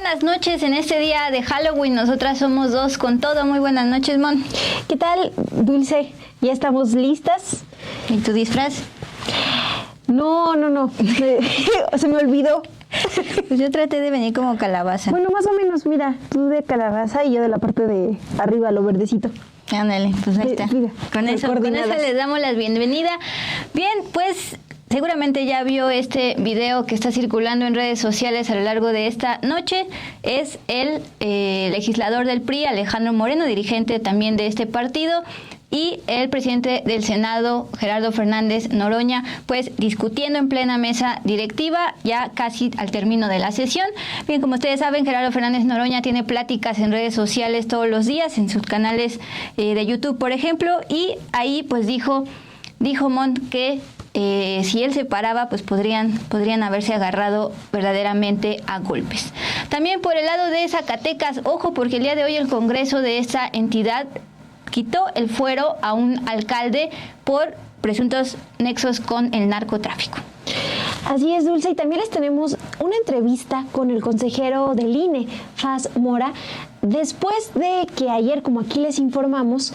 buenas noches en este día de Halloween. Nosotras somos dos con todo. Muy buenas noches, Mon. ¿Qué tal, Dulce? ¿Ya estamos listas? ¿Y tu disfraz? No. Se me olvidó. Pues yo traté de venir como calabaza. Bueno, más o menos, mira, tú de calabaza y yo de la parte de arriba, lo verdecito. Ándale, pues ahí está. Mira, con eso les damos la bienvenida. Bien, pues seguramente ya vio este video que está circulando en redes sociales a lo largo de esta noche. Es el legislador del PRI, Alejandro Moreno, dirigente también de este partido, y el presidente del Senado, Gerardo Fernández Noroña, pues discutiendo en plena mesa directiva, ya casi al término de la sesión. Bien, como ustedes saben, Gerardo Fernández Noroña tiene pláticas en redes sociales todos los días, en sus canales de YouTube, por ejemplo, y ahí pues dijo Mon que si él se paraba, pues podrían haberse agarrado verdaderamente a golpes. También por el lado de Zacatecas, ojo, porque el día de hoy el Congreso de esta entidad quitó el fuero a un alcalde por presuntos nexos con el narcotráfico. Así es, Dulce, y también les tenemos una entrevista con el consejero del INE, Faz Mora, después de que ayer, como aquí les informamos,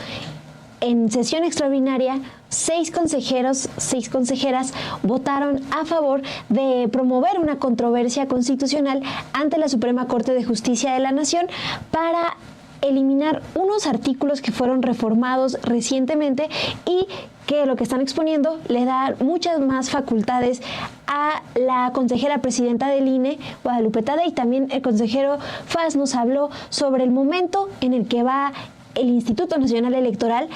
en sesión extraordinaria, 6 consejeras votaron a favor de promover una controversia constitucional ante la Suprema Corte de Justicia de la Nación para eliminar unos artículos que fueron reformados recientemente y que lo que están exponiendo le da muchas más facultades a la consejera presidenta del INE, Guadalupe Tadei, y también el consejero Faz nos habló sobre el momento en el que va el Instituto Nacional Electoral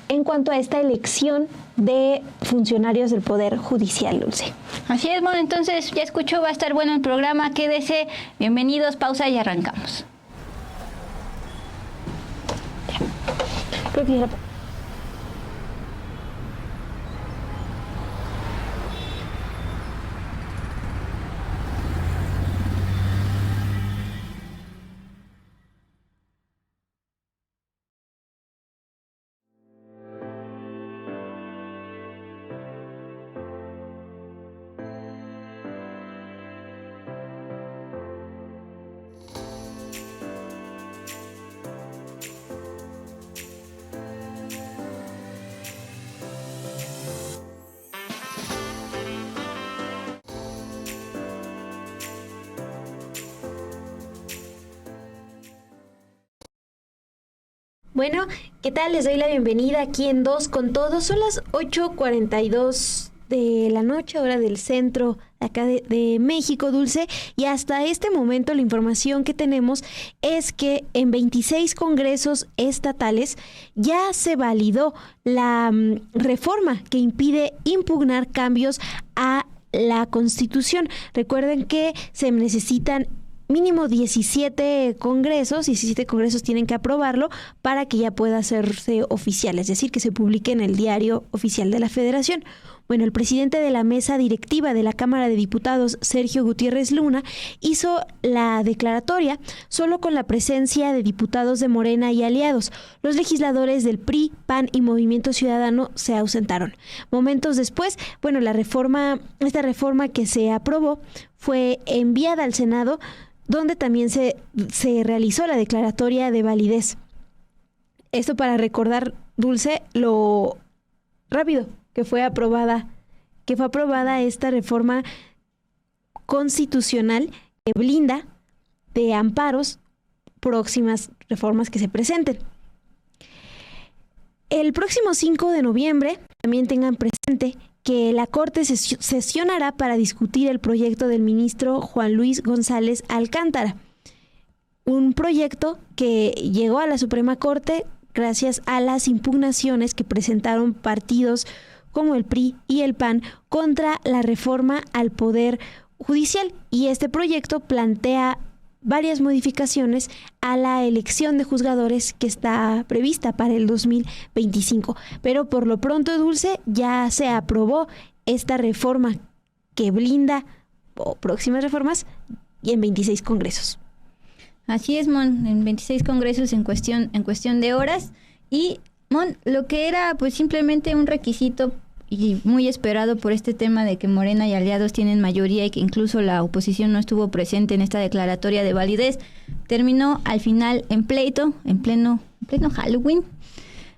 en cuanto a esta elección de funcionarios del Poder Judicial, Dulce. Así es, bueno, entonces ya escuchó, va a estar bueno el programa, quédese, bienvenidos, pausa y arrancamos. Creo que ya Bueno, ¿qué tal? Les doy la bienvenida aquí en Dos con Todo. Son las 8:42 de la noche, hora del centro acá de México, Dulce, y hasta este momento la información que tenemos es que en 26 congresos estatales ya se validó la reforma que impide impugnar cambios a la Constitución. Recuerden que se necesitan mínimo 17 congresos tienen que aprobarlo para que ya pueda hacerse oficial, es decir, que se publique en el Diario Oficial de la Federación. Bueno, el presidente de la mesa directiva de la Cámara de Diputados, Sergio Gutiérrez Luna, hizo la declaratoria solo con la presencia de diputados de Morena y aliados. Los legisladores del PRI, PAN y Movimiento Ciudadano se ausentaron. Momentos después, bueno, esta reforma que se aprobó fue enviada al Senado, donde también se realizó la declaratoria de validez. Esto para recordar, Dulce, lo rápido que fue aprobada esta reforma constitucional que blinda de amparos próximas reformas que se presenten. El próximo 5 de noviembre, también tengan presente que la Corte sesionará para discutir el proyecto del ministro Juan Luis González Alcántara. Un proyecto que llegó a la Suprema Corte gracias a las impugnaciones que presentaron partidos como el PRI y el PAN contra la reforma al Poder Judicial. Y este proyecto plantea varias modificaciones a la elección de juzgadores que está prevista para el 2025. Pero por lo pronto, Dulce, ya se aprobó esta reforma que blinda próximas reformas y en 26 congresos. Así es, Mon, en 26 congresos en cuestión de horas. Y, Mon, lo que era pues simplemente un requisito y muy esperado por este tema de que Morena y aliados tienen mayoría y que incluso la oposición no estuvo presente en esta declaratoria de validez, terminó al final en pleito, en pleno Halloween.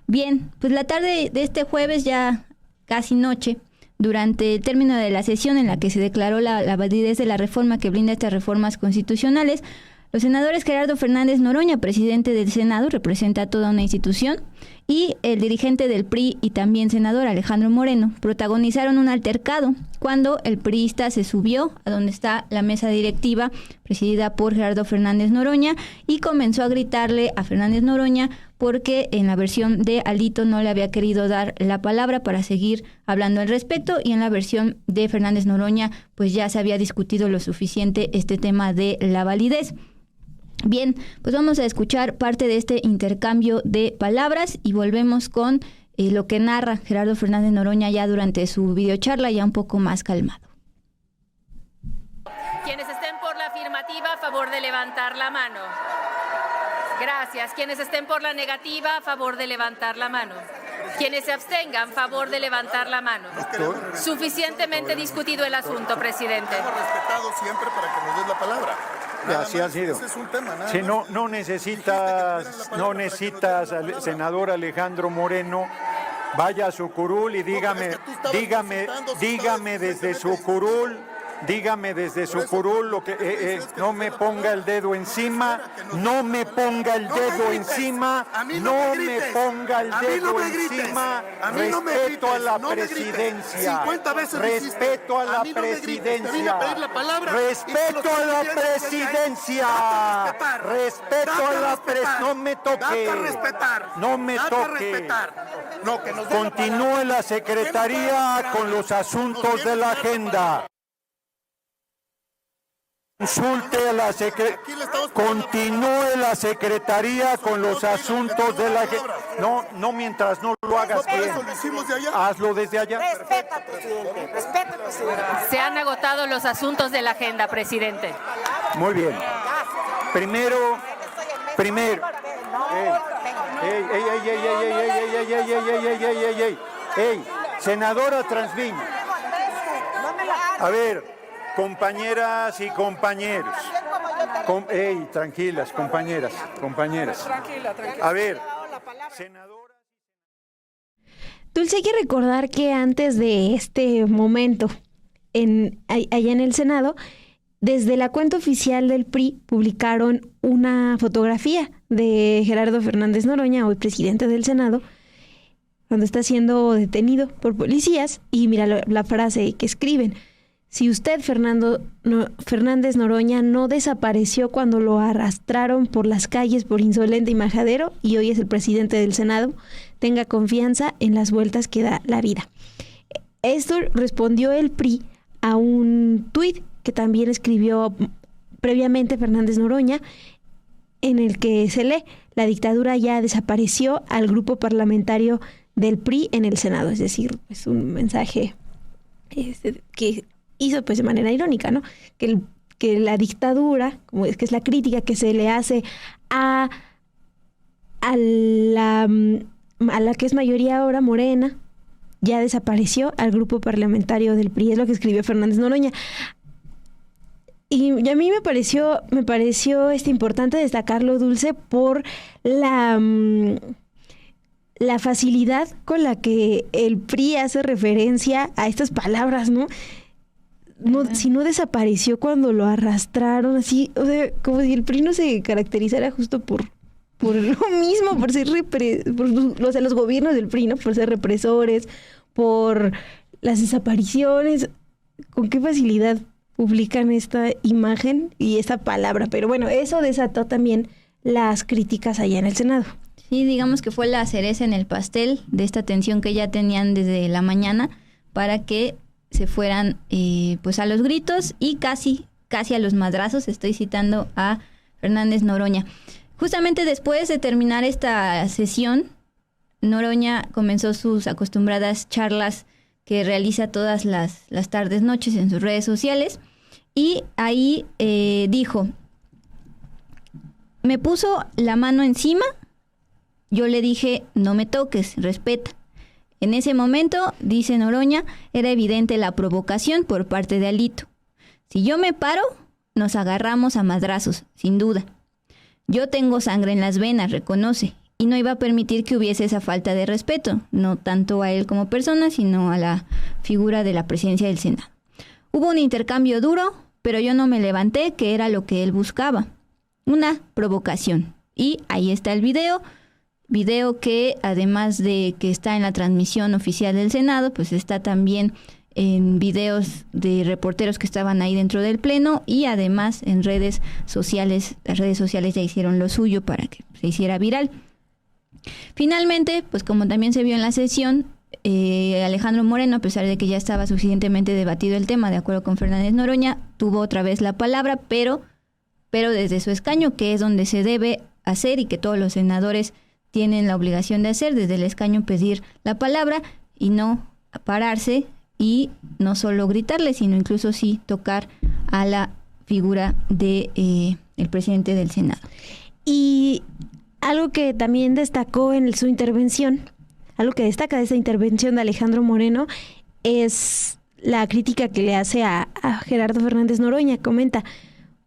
Bien, pues la tarde de este jueves, ya casi noche, durante el término de la sesión en la que se declaró la validez de la reforma que blinda estas reformas constitucionales, los senadores Gerardo Fernández Noroña, presidente del Senado, representa a toda una institución, y el dirigente del PRI y también senador Alejandro Moreno protagonizaron un altercado cuando el priista se subió a donde está la mesa directiva presidida por Gerardo Fernández Noroña y comenzó a gritarle a Fernández Noroña porque en la versión de Alito no le había querido dar la palabra para seguir hablando al respecto, y en la versión de Fernández Noroña pues ya se había discutido lo suficiente este tema de la validez. Bien, pues vamos a escuchar parte de este intercambio de palabras y volvemos con lo que narra Gerardo Fernández Noroña ya durante su videocharla, ya un poco más calmado. Quienes estén por la afirmativa, a favor de levantar la mano. Gracias. Quienes estén por la negativa, a favor de levantar la mano. Quienes se abstengan, a favor de levantar la mano. Suficientemente discutido el asunto, presidente. Hemos respetado siempre para que nos des la palabra. Así ha sido. Ese es un tema, si no necesitas al senador Alejandro Moreno, vaya a su curul y dígame desde su curul. Dígame desde su curul lo que no me ponga el dedo encima, no me ponga el dedo encima, no me ponga el dedo encima. Respeto a la presidencia, respeto a la presidencia, respeto a la presidencia, respeto a la presidencia. No me toque, no me toque. Continúe la secretaría con los asuntos de la agenda. Consulte a la continúe la secretaría con los asuntos de la gente. No mientras no lo hagas bien. Hazlo desde allá. Respeta, presidente. Respeta, presidente. Se han agotado los asuntos de la agenda, presidente. Muy bien. Primero. Senadora Transviña. A ver. Compañeras y compañeros. Tranquilas, compañeras. A ver, senadora. Dulce, hay que recordar que antes de este momento, allá en el Senado, desde la cuenta oficial del PRI publicaron una fotografía de Gerardo Fernández Noroña, hoy presidente del Senado, cuando está siendo detenido por policías, y mira la frase que escriben: si usted, Fernández Noroña, no desapareció cuando lo arrastraron por las calles por insolente y majadero y hoy es el presidente del Senado, tenga confianza en las vueltas que da la vida. Esto respondió el PRI a un tuit que también escribió previamente Fernández Noroña, en el que se lee: la dictadura ya desapareció al grupo parlamentario del PRI en el Senado. Es decir, es un mensaje que hizo pues de manera irónica, ¿no? Que la dictadura, como es que es la crítica que se le hace a la que es mayoría ahora, Morena, ya desapareció al grupo parlamentario del PRI. Es lo que escribió Fernández Noroña. Y a mí me pareció importante destacarlo, Dulce, por la facilidad con la que el PRI hace referencia a estas palabras, ¿no? Si no desapareció cuando lo arrastraron, así, o sea, como si el PRI no se caracterizara justo por lo mismo, por ser los gobiernos del PRI, ¿no? Por ser represores, por las desapariciones. ¿Con qué facilidad publican esta imagen y esta palabra? Pero bueno, eso desató también las críticas allá en el Senado. Sí, digamos que fue la cereza en el pastel de esta tensión que ya tenían desde la mañana para que se fueran pues a los gritos y casi a los madrazos. Estoy citando a Fernández Noroña. Justamente después de terminar esta sesión, Noroña comenzó sus acostumbradas charlas que realiza todas las tardes, noches en sus redes sociales, y ahí dijo: me puso la mano encima, yo le dije no me toques, respeta. En ese momento, dice Noroña, era evidente la provocación por parte de Alito. Si yo me paro, nos agarramos a madrazos, sin duda. Yo tengo sangre en las venas, reconoce, y no iba a permitir que hubiese esa falta de respeto, no tanto a él como persona, sino a la figura de la presidencia del Senado. Hubo un intercambio duro, pero yo no me levanté, que era lo que él buscaba, una provocación. Y ahí está el video que además de que está en la transmisión oficial del Senado, pues está también en videos de reporteros que estaban ahí dentro del pleno y además en redes sociales. Las redes sociales ya hicieron lo suyo para que se hiciera viral. Finalmente, pues como también se vio en la sesión, Alejandro Moreno, a pesar de que ya estaba suficientemente debatido el tema, de acuerdo con Fernández Noroña, tuvo otra vez la palabra, pero desde su escaño, que es donde se debe hacer y que todos los senadores tienen la obligación de hacer, desde el escaño pedir la palabra y no pararse y no solo gritarle, sino incluso sí tocar a la figura de el presidente del Senado. Y algo que también destacó en su intervención, algo que destaca de esa intervención de Alejandro Moreno es la crítica que le hace a Gerardo Fernández Noroña. Comenta: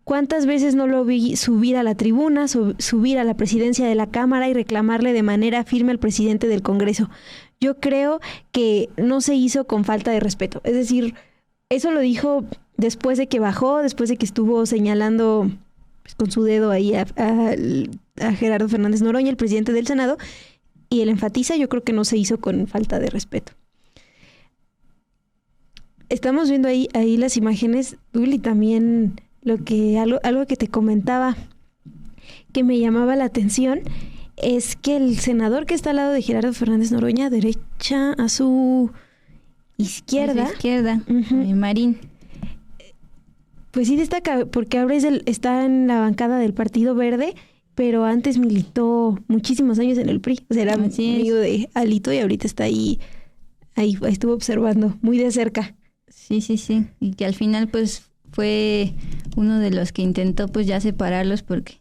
¿cuántas veces no lo vi subir a la tribuna, subir a la presidencia de la Cámara y reclamarle de manera firme al presidente del Congreso? Yo creo que no se hizo con falta de respeto. Es decir, eso lo dijo después de que bajó, después de que estuvo señalando pues, con su dedo ahí a Gerardo Fernández Noroña, el presidente del Senado, y él enfatiza, yo creo que no se hizo con falta de respeto. Estamos viendo ahí las imágenes, Dul, y también algo que te comentaba que me llamaba la atención es que el senador que está al lado de Gerardo Fernández Noroña, derecha a su izquierda, Marín, pues sí destaca porque ahora está en la bancada del Partido Verde, pero antes militó muchísimos años en el PRI, o sea, era amigo de Alito y ahorita está ahí estuvo observando muy de cerca. Sí, y que al final pues fue uno de los que intentó pues ya separarlos porque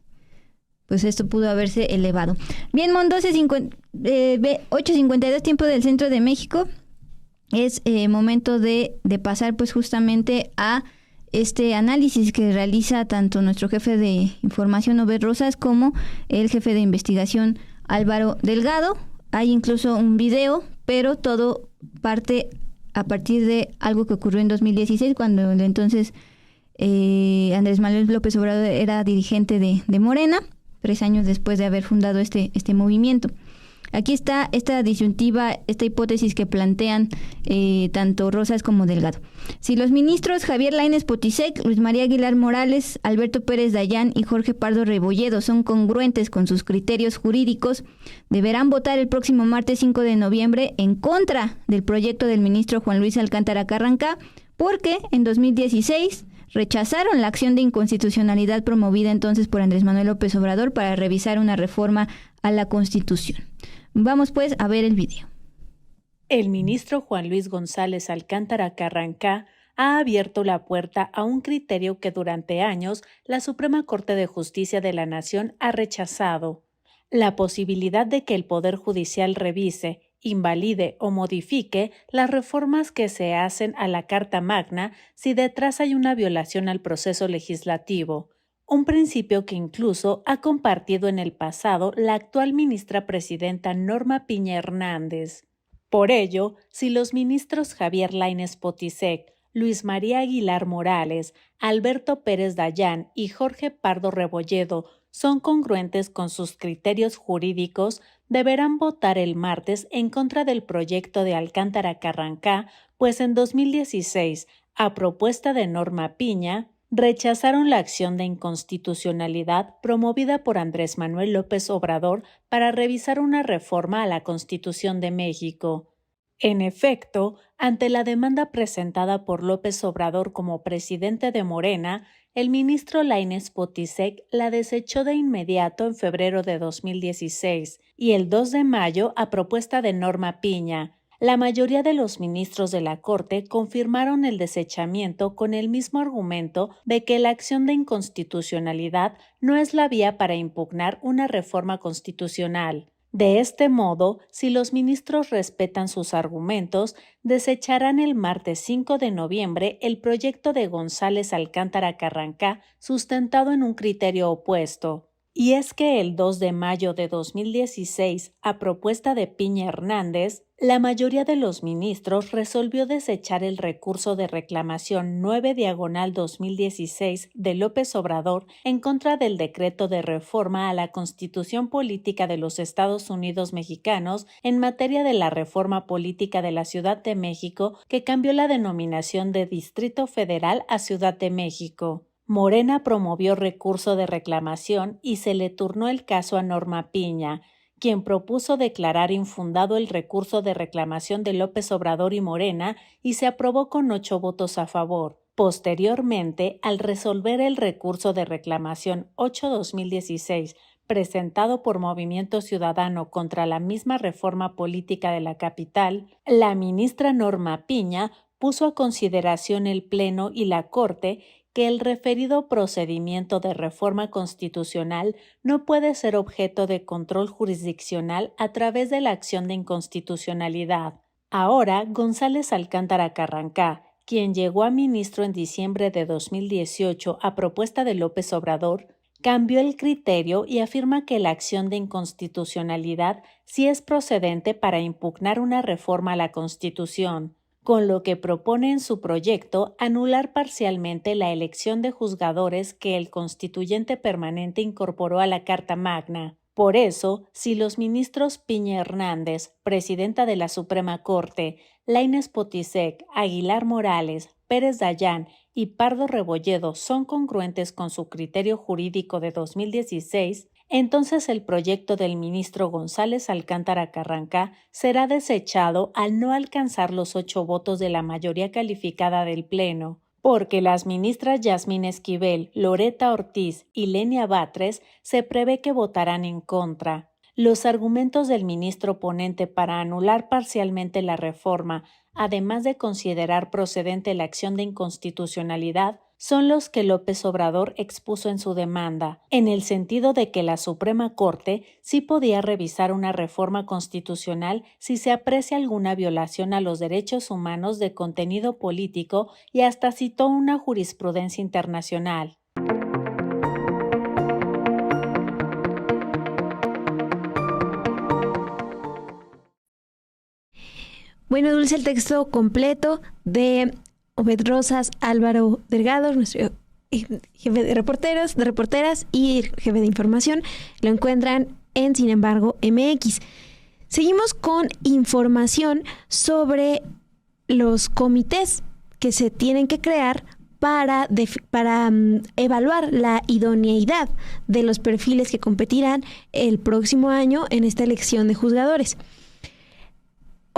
pues esto pudo haberse elevado. Bien, Mon, 8:52 tiempo del centro de México. Es momento de pasar pues justamente a este análisis que realiza tanto nuestro jefe de información Obed Rosas como el jefe de investigación Álvaro Delgado. Hay incluso un video, pero todo parte a partir de algo que ocurrió en 2016 cuando entonces Andrés Manuel López Obrador era dirigente de Morena, 3 años después de haber fundado este movimiento. Aquí está esta disyuntiva, esta hipótesis que plantean tanto Rosas como Delgado. Si los ministros Javier Lainez Potisek, Luis María Aguilar Morales, Alberto Pérez Dayán y Jorge Pardo Rebolledo son congruentes con sus criterios jurídicos, deberán votar el próximo martes 5 de noviembre en contra del proyecto del ministro Juan Luis Alcántara Carrancá, porque en 2016 rechazaron la acción de inconstitucionalidad promovida entonces por Andrés Manuel López Obrador para revisar una reforma a la Constitución. Vamos pues a ver el video. El ministro Juan Luis González Alcántara Carrancá ha abierto la puerta a un criterio que durante años la Suprema Corte de Justicia de la Nación ha rechazado: la posibilidad de que el Poder Judicial revise, invalide o modifique las reformas que se hacen a la Carta Magna si detrás hay una violación al proceso legislativo, un principio que incluso ha compartido en el pasado la actual ministra presidenta Norma Piña Hernández. Por ello, si los ministros Javier Lainez Potisek, Luis María Aguilar Morales, Alberto Pérez Dayán y Jorge Pardo Rebolledo son congruentes con sus criterios jurídicos, deberán votar el martes en contra del proyecto de Alcántara Carrancá, pues en 2016, a propuesta de Norma Piña, rechazaron la acción de inconstitucionalidad promovida por Andrés Manuel López Obrador para revisar una reforma a la Constitución de México. En efecto, ante la demanda presentada por López Obrador como presidente de Morena, el ministro Lainez Potisek la desechó de inmediato en febrero de 2016 y el 2 de mayo a propuesta de Norma Piña. La mayoría de los ministros de la Corte confirmaron el desechamiento con el mismo argumento de que la acción de inconstitucionalidad no es la vía para impugnar una reforma constitucional. De este modo, si los ministros respetan sus argumentos, desecharán el martes 5 de noviembre el proyecto de González Alcántara Carrancá sustentado en un criterio opuesto. Y es que el 2 de mayo de 2016, a propuesta de Piña Hernández, la mayoría de los ministros resolvió desechar el recurso de reclamación 9/2016 de López Obrador en contra del decreto de reforma a la Constitución Política de los Estados Unidos Mexicanos en materia de la reforma política de la Ciudad de México que cambió la denominación de Distrito Federal a Ciudad de México. Morena promovió recurso de reclamación y se le turnó el caso a Norma Piña, quien propuso declarar infundado el recurso de reclamación de López Obrador y Morena y se aprobó con 8 votos a favor. Posteriormente, al resolver el recurso de reclamación 8/2016 presentado por Movimiento Ciudadano contra la misma reforma política de la capital, la ministra Norma Piña puso a consideración el Pleno y la Corte que el referido procedimiento de reforma constitucional no puede ser objeto de control jurisdiccional a través de la acción de inconstitucionalidad. Ahora, González Alcántara Carrancá, quien llegó a ministro en diciembre de 2018 a propuesta de López Obrador, cambió el criterio y afirma que la acción de inconstitucionalidad sí es procedente para impugnar una reforma a la Constitución, con lo que propone en su proyecto anular parcialmente la elección de juzgadores que el constituyente permanente incorporó a la Carta Magna. Por eso, si los ministros Piña Hernández, presidenta de la Suprema Corte, Lainez Potisek, Aguilar Morales, Pérez Dayán y Pardo Rebolledo son congruentes con su criterio jurídico de 2016, entonces el proyecto del ministro González Alcántara Carrancá será desechado al no alcanzar los 8 votos de la mayoría calificada del Pleno, porque las ministras Yasmín Esquivel, Loreta Ortiz y Lenia Batres se prevé que votarán en contra. Los argumentos del ministro ponente para anular parcialmente la reforma, además de considerar procedente la acción de inconstitucionalidad, son los que López Obrador expuso en su demanda, en el sentido de que la Suprema Corte sí podía revisar una reforma constitucional si se aprecia alguna violación a los derechos humanos de contenido político y hasta citó una jurisprudencia internacional. Bueno, Dulce, el texto completo de Obed Rosas Álvaro Delgado, nuestro jefe de reporteras y jefe de información, lo encuentran en Sin embargo MX. Seguimos con información sobre los comités que se tienen que crear para evaluar la idoneidad de los perfiles que competirán el próximo año en esta elección de juzgadores.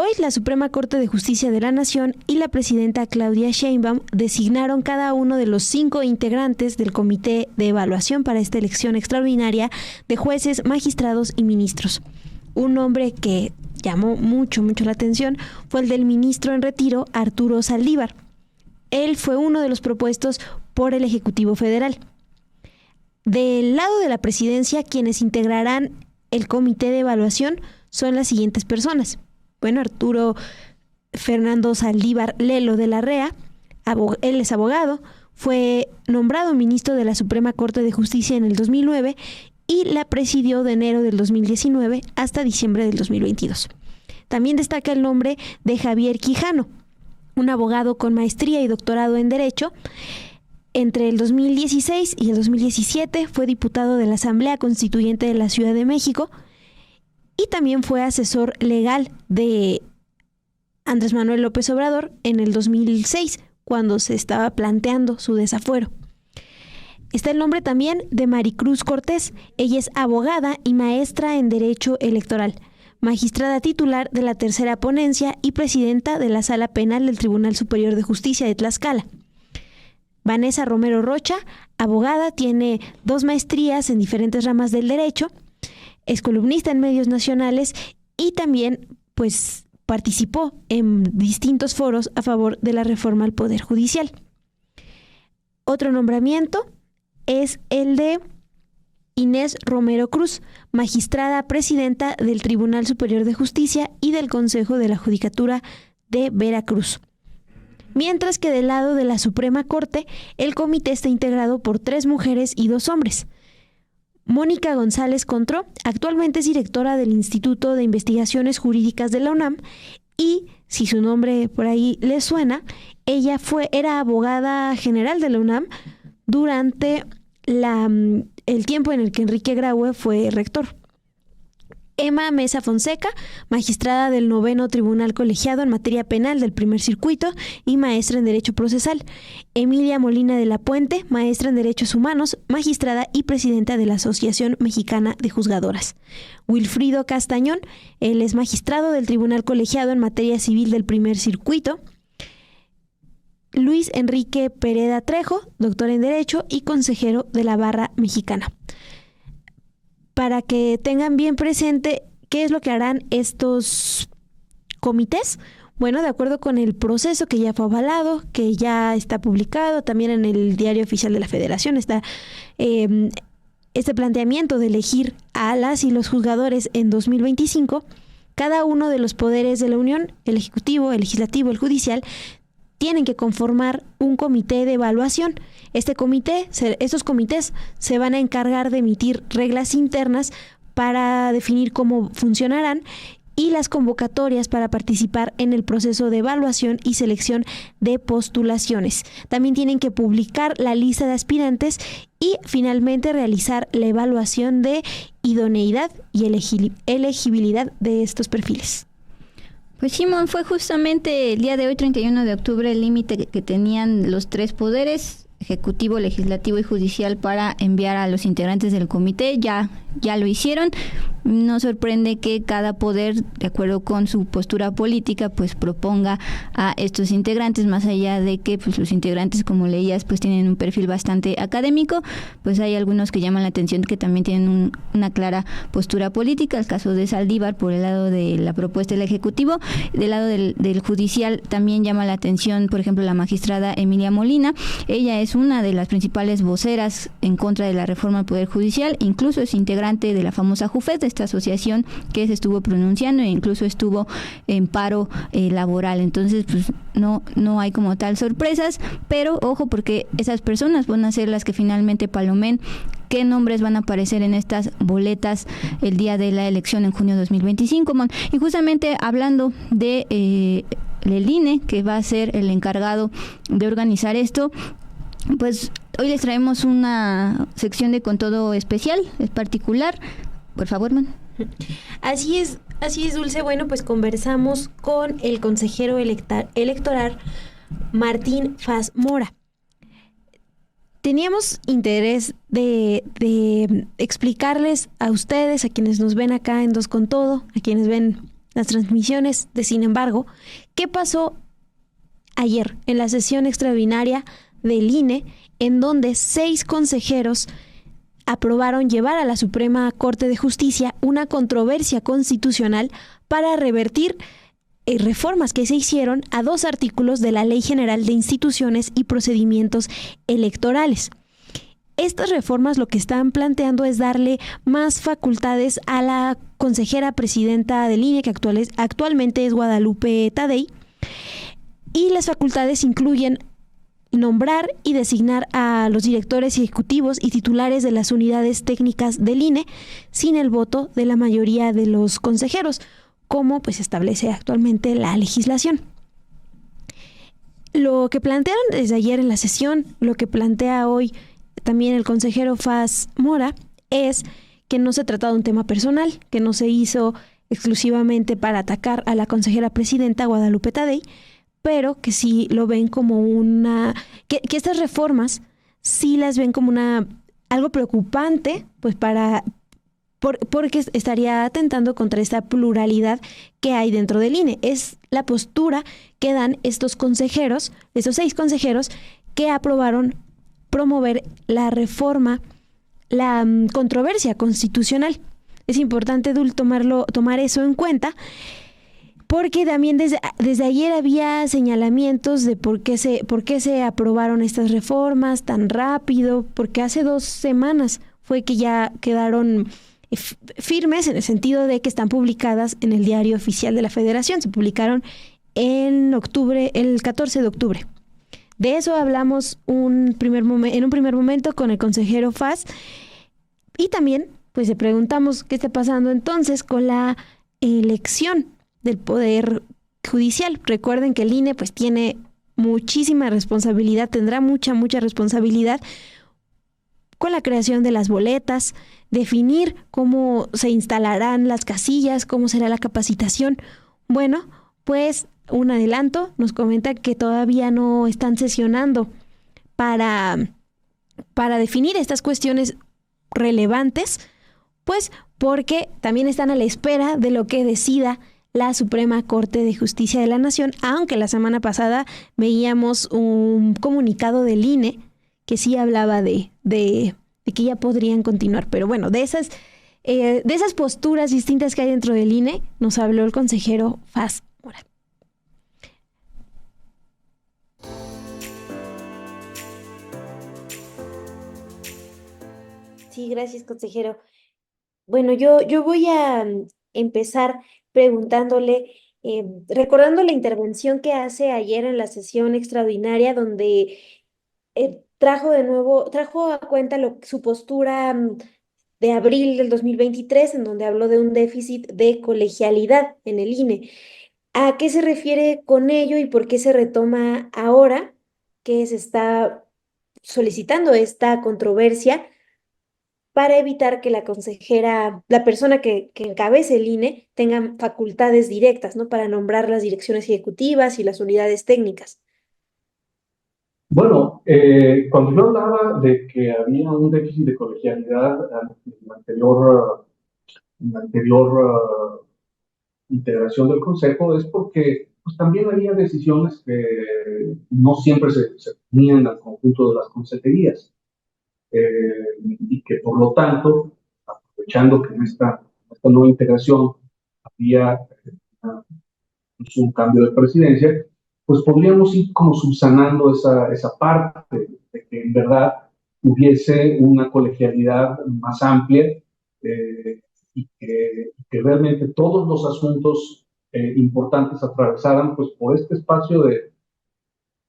Hoy la Suprema Corte de Justicia de la Nación y la presidenta Claudia Sheinbaum designaron cada uno de los 5 integrantes del comité de evaluación para esta elección extraordinaria de jueces, magistrados y ministros. Un nombre que llamó mucho la atención fue el del ministro en retiro, Arturo Saldívar. Él fue uno de los propuestos por el Ejecutivo Federal. Del lado de la presidencia, quienes integrarán el comité de evaluación son las siguientes personas. Bueno, Arturo Fernando Saldívar Lelo de la REA, él es abogado, fue nombrado ministro de la Suprema Corte de Justicia en el 2009 y la presidió de enero del 2019 hasta diciembre del 2022. También destaca el nombre de Javier Quijano, un abogado con maestría y doctorado en Derecho. Entre el 2016 y el 2017 fue diputado de la Asamblea Constituyente de la Ciudad de México y también fue asesor legal de Andrés Manuel López Obrador en el 2006, cuando se estaba planteando su desafuero. Está el nombre también de Maricruz Cortés. Ella es abogada y maestra en Derecho Electoral, magistrada titular de la tercera ponencia y presidenta de la Sala Penal del Tribunal Superior de Justicia de Tlaxcala. Vanessa Romero Rocha, abogada, tiene 2 maestrías en diferentes ramas del derecho, es columnista en medios nacionales y también participó en distintos foros a favor de la reforma al Poder Judicial. Otro nombramiento es el de Inés Romero Cruz, magistrada presidenta del Tribunal Superior de Justicia y del Consejo de la Judicatura de Veracruz. Mientras que del lado de la Suprema Corte, el comité está integrado por 3 mujeres y 2 hombres. Mónica González Contró, actualmente es directora del Instituto de Investigaciones Jurídicas de la UNAM, y, si su nombre por ahí le suena, ella era abogada general de la UNAM durante el tiempo en el que Enrique Graue fue rector. Emma Mesa Fonseca, magistrada del 9º Tribunal Colegiado en materia penal del Primer Circuito y maestra en Derecho Procesal. Emilia Molina de la Puente, maestra en Derechos Humanos, magistrada y presidenta de la Asociación Mexicana de Juzgadoras. Wilfrido Castañón, él es magistrado del Tribunal Colegiado en materia civil del Primer Circuito. Luis Enrique Pereda Trejo, doctor en Derecho y consejero de la Barra Mexicana. Para que tengan bien presente qué es lo que harán estos comités. Bueno, de acuerdo con el proceso que ya fue avalado, que ya está publicado también en el Diario Oficial de la Federación, está este planteamiento de elegir a las y los juzgadores en 2025. Cada uno de los poderes de la Unión, el Ejecutivo, el Legislativo, el Judicial, tienen que conformar un comité de evaluación. Estos comités se van a encargar de emitir reglas internas para definir cómo funcionarán y las convocatorias para participar en el proceso de evaluación y selección de postulaciones. También tienen que publicar la lista de aspirantes y finalmente realizar la evaluación de idoneidad y elegibilidad de estos perfiles. Pues Simón, fue justamente el día de hoy, 31 de octubre, el límite que tenían los 3 poderes, ejecutivo, legislativo y judicial, para enviar a los integrantes del comité. Ya lo hicieron. No sorprende que cada poder, de acuerdo con su postura política, pues proponga a estos integrantes, más allá de que pues los integrantes, como leías, pues tienen un perfil bastante académico. Pues hay algunos que llaman la atención que también tienen una clara postura política. El caso de Saldívar por el lado de la propuesta del Ejecutivo. Del lado del judicial también llama la atención, por ejemplo, la magistrada Emilia Molina. Ella es una de las principales voceras en contra de la reforma al Poder Judicial, incluso es integrante de la famosa JUFET, esta asociación que se estuvo pronunciando e incluso estuvo en paro laboral. Entonces, pues no hay como tal sorpresas, pero ojo, porque esas personas van a ser las que finalmente palomen qué nombres van a aparecer en estas boletas el día de la elección en junio de 2025. Y justamente hablando de el INE, que va a ser el encargado de organizar esto, pues hoy les traemos una sección de Con Todo especial, es particular. Por favor, Man. Así es, Dulce. Bueno, pues conversamos con el consejero electoral Martín Faz Mora. Teníamos interés de explicarles a ustedes, a quienes nos ven acá en Dos con Todo, a quienes ven las transmisiones de Sin Embargo, qué pasó ayer en la sesión extraordinaria del INE, en donde 6 consejeros aprobaron llevar a la Suprema Corte de Justicia una controversia constitucional para revertir reformas que se hicieron a 2 artículos de la Ley General de Instituciones y Procedimientos Electorales. Estas reformas lo que están planteando es darle más facultades a la consejera presidenta del INE, que actualmente es Guadalupe Tadei, y las facultades incluyen nombrar y designar a los directores ejecutivos y titulares de las unidades técnicas del INE sin el voto de la mayoría de los consejeros, como pues establece actualmente la legislación. Lo que plantearon desde ayer en la sesión, lo que plantea hoy también el consejero Faz Mora, es que no se trata de un tema personal, que no se hizo exclusivamente para atacar a la consejera presidenta Guadalupe Tadei, pero que sí lo ven como que estas reformas sí las ven como algo preocupante, pues porque estaría atentando contra esta pluralidad que hay dentro del INE. Es la postura que dan estos 6 consejeros que aprobaron promover la reforma, la controversia constitucional. Es importante, Dul, tomar eso en cuenta, porque también desde ayer había señalamientos de por qué se aprobaron estas reformas tan rápido, porque hace 2 semanas fue que ya quedaron firmes en el sentido de que están publicadas en el Diario Oficial de la Federación. Se publicaron en octubre, el 14 de octubre. De eso hablamos en un primer momento con el consejero Faz, y también pues le preguntamos qué está pasando entonces con la elección del Poder Judicial. Recuerden que el INE pues tiene muchísima responsabilidad, tendrá mucha responsabilidad con la creación de las boletas, definir cómo se instalarán las casillas, cómo será la capacitación. Bueno, pues un adelanto, nos comenta que todavía no están sesionando para definir estas cuestiones relevantes, pues porque también están a la espera de lo que decida la Suprema Corte de Justicia de la Nación, aunque la semana pasada veíamos un comunicado del INE que sí hablaba de que ya podrían continuar. Pero bueno, de esas posturas distintas que hay dentro del INE, nos habló el consejero Faz Moral. Sí, gracias, consejero. Bueno, yo voy a empezar preguntándole, recordando la intervención que hace ayer en la sesión extraordinaria, donde trajo a cuenta su postura de abril del 2023, en donde habló de un déficit de colegialidad en el INE. ¿A qué se refiere con ello y por qué se retoma ahora que se está solicitando esta controversia para evitar que la persona que encabece el INE, tenga facultades directas, ¿no? Para nombrar las direcciones ejecutivas y las unidades técnicas? Bueno, cuando yo hablaba de que había un déficit de colegialidad en la anterior integración del Consejo, es porque pues, también había decisiones que no siempre se unían al conjunto de las consejerías, y que por lo tanto, aprovechando que en esta nueva integración había un cambio de presidencia, pues podríamos ir como subsanando esa parte de que en verdad hubiese una colegialidad más amplia, y que realmente todos los asuntos importantes atravesaran pues por este espacio de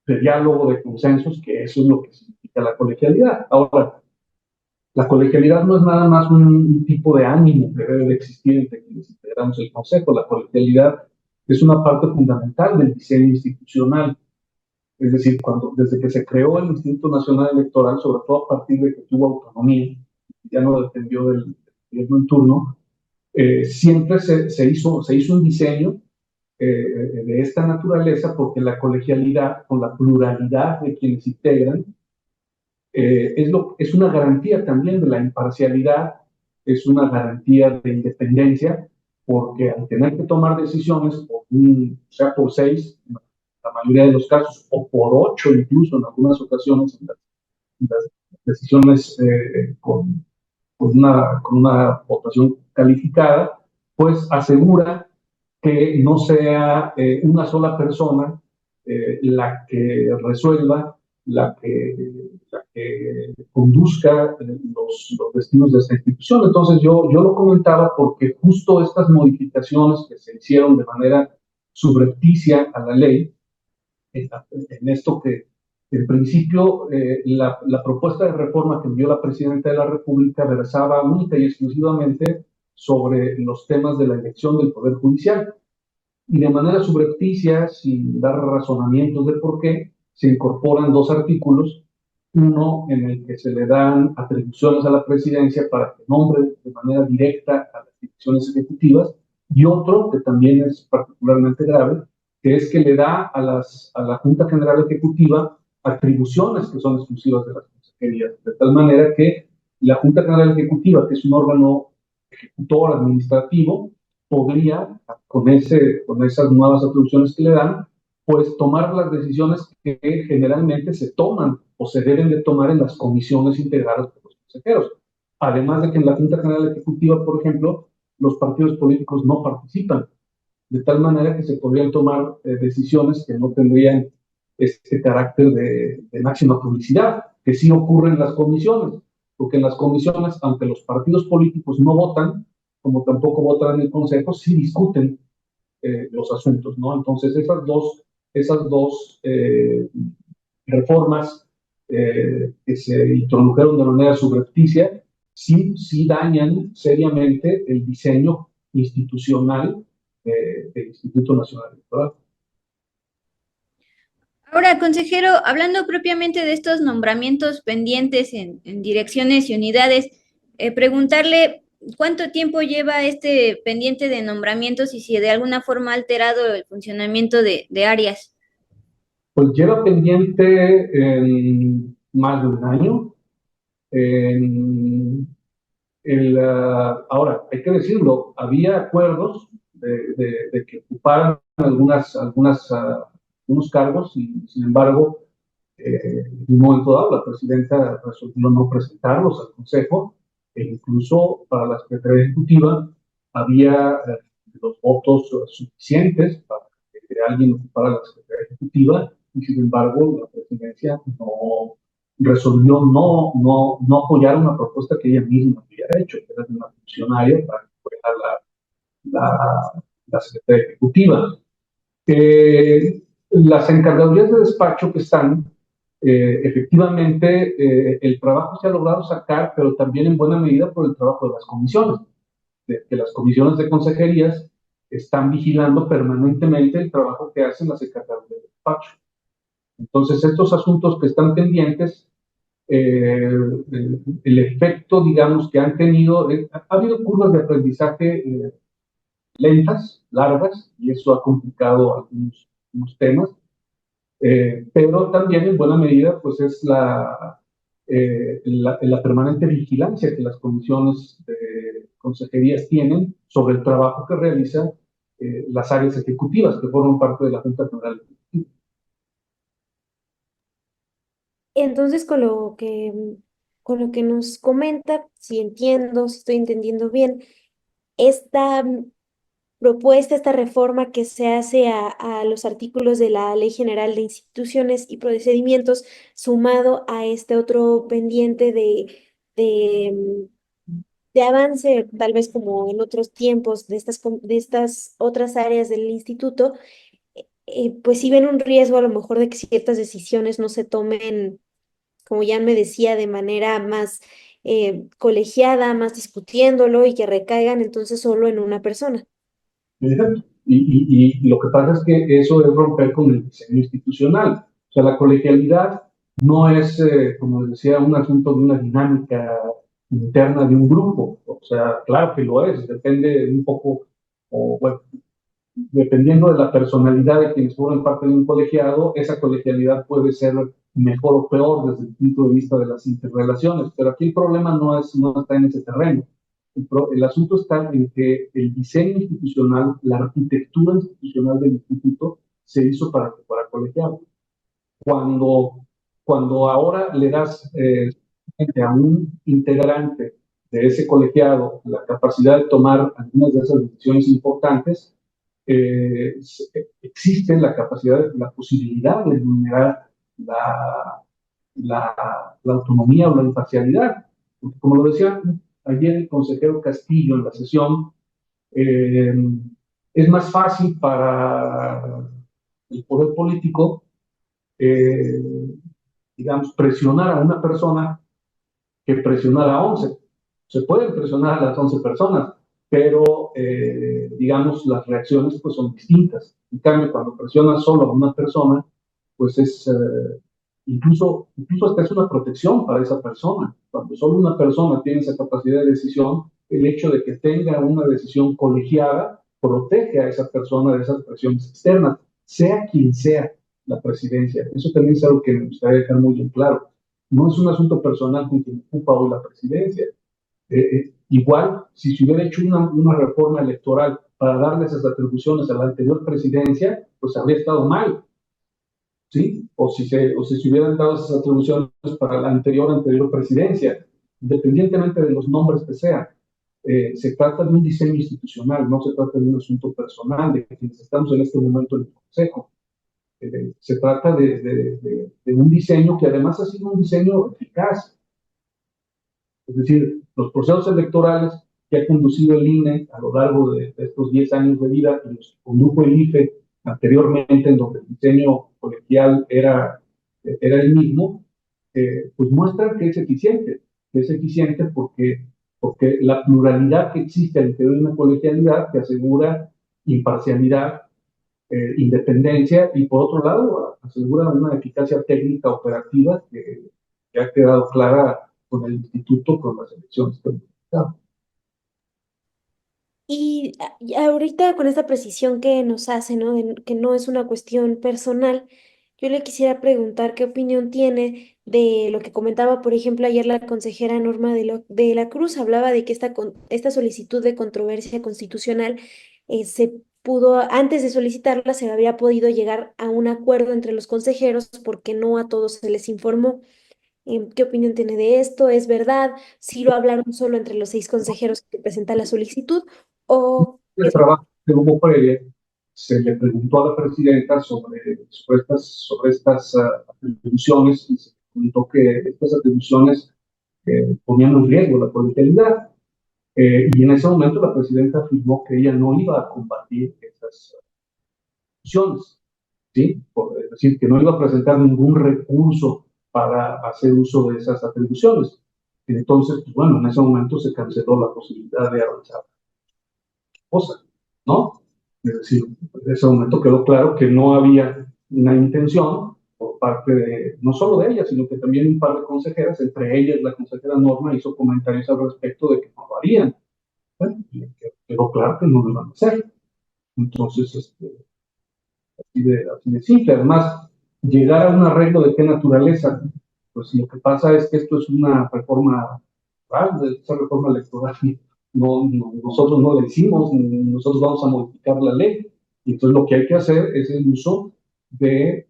diálogo, de consensos, que eso es lo que significa la colegialidad. Ahora, la colegialidad no es nada más un tipo de ánimo que debe de existir entre quienes integramos el Consejo. La colegialidad es una parte fundamental del diseño institucional. Es decir, desde que se creó el Instituto Nacional Electoral, sobre todo a partir de que tuvo autonomía, ya no dependió del gobierno en turno, siempre se hizo un diseño de esta naturaleza, porque la colegialidad, con la pluralidad de quienes integran, es una garantía también de la imparcialidad, es una garantía de independencia, porque al tener que tomar decisiones, sea por 6, en la mayoría de los casos, o por 8 incluso en algunas ocasiones, en las decisiones con una votación calificada, pues asegura que no sea una sola persona la que resuelva, la que conduzca los destinos de esta institución. Entonces yo lo comentaba porque justo estas modificaciones que se hicieron de manera subrepticia a la ley, en esto que en principio la propuesta de reforma que envió la Presidenta de la República versaba única y exclusivamente sobre los temas de la elección del Poder Judicial, y de manera subrepticia, sin dar razonamientos de por qué, se incorporan 2 artículos, uno en el que se le dan atribuciones a la Presidencia para que nombre de manera directa a las direcciones ejecutivas, y otro que también es particularmente grave, que es que le da a la Junta General Ejecutiva atribuciones que son exclusivas de las consejerías, de tal manera que la Junta General Ejecutiva, que es un órgano ejecutor administrativo, podría, con esas nuevas atribuciones que le dan, pues tomar las decisiones que generalmente se toman o se deben de tomar en las comisiones integradas por los consejeros. Además de que en la Junta General Ejecutiva, por ejemplo, los partidos políticos no participan, de tal manera que se podrían tomar decisiones que no tendrían este carácter de máxima publicidad, que sí ocurre en las comisiones. porque en las comisiones, aunque los partidos políticos no votan, como tampoco votan en el Consejo, sí discuten los asuntos, ¿no? Entonces, esas dos reformas que se introdujeron de manera subrepticia sí dañan seriamente el diseño institucional del Instituto Nacional Electoral. Ahora, consejero, hablando propiamente de estos nombramientos pendientes en direcciones y unidades, preguntarle cuánto tiempo lleva este pendiente de nombramientos y si de alguna forma ha alterado el funcionamiento de áreas. Pues lleva pendiente más de un año. Ahora, hay que decirlo, había acuerdos de que ocuparan algunos cargos y, sin embargo, en un momento dado la presidenta resolvió no presentarlos al Consejo e incluso para la Secretaría Ejecutiva había los votos suficientes para que alguien ocupara la Secretaría Ejecutiva y, sin embargo, la presidencia no resolvió no apoyar una propuesta que ella misma había hecho, que era de una funcionaria para que fuera la Secretaría Ejecutiva. Las encargadurías de despacho que están, efectivamente, el trabajo se ha logrado sacar, pero también en buena medida por el trabajo de las comisiones, que las comisiones de consejerías están vigilando permanentemente el trabajo que hacen las encargadurías de despacho. Entonces, estos asuntos que están pendientes, el efecto, digamos, que han tenido, ha habido curvas de aprendizaje lentas, largas, y eso ha complicado algunos temas, pero también en buena medida, pues es la permanente vigilancia que las comisiones de consejerías tienen sobre el trabajo que realizan las áreas ejecutivas que forman parte de la Junta General Ejecutiva. Entonces, con lo que nos comenta, si entiendo, si estoy entendiendo bien, esta propuesta, esta reforma que se hace a los artículos de la Ley General de Instituciones y Procedimientos, sumado a este otro pendiente de avance, tal vez como en otros tiempos de estas otras áreas del instituto, pues sí ven un riesgo a lo mejor de que ciertas decisiones no se tomen, como ya me decía, de manera más colegiada, más discutiéndolo y que recaigan entonces solo en una persona. Exacto. Y lo que pasa es que eso es romper con el diseño institucional. O sea, la colegialidad no es, como les decía, un asunto de una dinámica interna de un grupo. O sea, claro que lo es, depende un poco, o bueno, dependiendo de la personalidad de quienes forman parte de un colegiado, esa colegialidad puede ser mejor o peor desde el punto de vista de las interrelaciones. Pero aquí el problema no está en ese terreno. El asunto está en que el diseño institucional, la arquitectura institucional del instituto se hizo para colegiado. Cuando ahora le das a un integrante de ese colegiado la capacidad de tomar algunas de esas decisiones importantes, existe la capacidad, la posibilidad de vulnerar la autonomía o la imparcialidad. Porque, como lo decía ayer el consejero Castillo en la sesión, es más fácil para el poder político, digamos, presionar a una persona que presionar a 11. Se pueden presionar a las 11 personas, pero, digamos, las reacciones pues son distintas. En cambio, cuando presionas solo a una persona, pues es incluso hasta es una protección para esa persona. Cuando solo una persona tiene esa capacidad de decisión, el hecho de que tenga una decisión colegiada protege a esa persona de esas presiones externas, sea quien sea la presidencia. Eso también es algo que me gustaría dejar muy bien claro. No es un asunto personal con quien ocupa hoy la presidencia. Igual, si se hubiera hecho una reforma electoral para darle esas atribuciones a la anterior presidencia, pues habría estado mal, ¿sí? O si se hubieran dado esas atribuciones para la anterior presidencia, independientemente de los nombres que sean. Se trata de un diseño institucional, no se trata de un asunto personal de quienes estamos en este momento en el Consejo. Se trata de un diseño que además ha sido un diseño eficaz. Es decir, los procesos electorales que ha conducido el INE a lo largo de estos 10 años de vida y los que condujo el IFE anteriormente, en donde el diseño colegial era el mismo, pues muestran que es eficiente porque la pluralidad que existe al interior de una colegialidad te asegura imparcialidad, independencia y por otro lado asegura una eficacia técnica operativa que ha quedado clara con el instituto, con las elecciones que hemos realizado. Y ahorita con esta precisión que nos hace, ¿no? Que no es una cuestión personal, yo le quisiera preguntar qué opinión tiene de lo que comentaba, por ejemplo, ayer la consejera Norma de la Cruz, hablaba de que esta solicitud de controversia constitucional se pudo, antes de solicitarla, se había podido llegar a un acuerdo entre los consejeros porque no a todos se les informó. ¿Qué opinión tiene de esto? ¿Es verdad? ¿Sí lo hablaron solo entre los 6 consejeros que presentan la solicitud? ¿O El trabajo que hubo previo, se le preguntó a la presidenta sobre estas atribuciones y se comentó que estas atribuciones ponían en riesgo la colegialidad. Y en ese momento la presidenta afirmó que ella no iba a combatir esas atribuciones, ¿sí? Es decir, que no iba a presentar ningún recurso para hacer uso de esas atribuciones. Entonces, pues, bueno, en ese momento se canceló la posibilidad de avanzar cosa, ¿no? Es decir, en ese momento quedó claro que no había una intención por parte de, no solo de ella, sino que también un par de consejeras, entre ellas la consejera Norma, hizo comentarios al respecto de que no lo harían. Bueno, y quedó claro que no lo iban a hacer. Entonces, así de simple. Además, llegar a un arreglo de qué naturaleza, pues lo que pasa es que esto es una reforma, esa reforma electoral nosotros no la hicimos, nosotros vamos a modificar la ley. Y entonces lo que hay que hacer es el uso de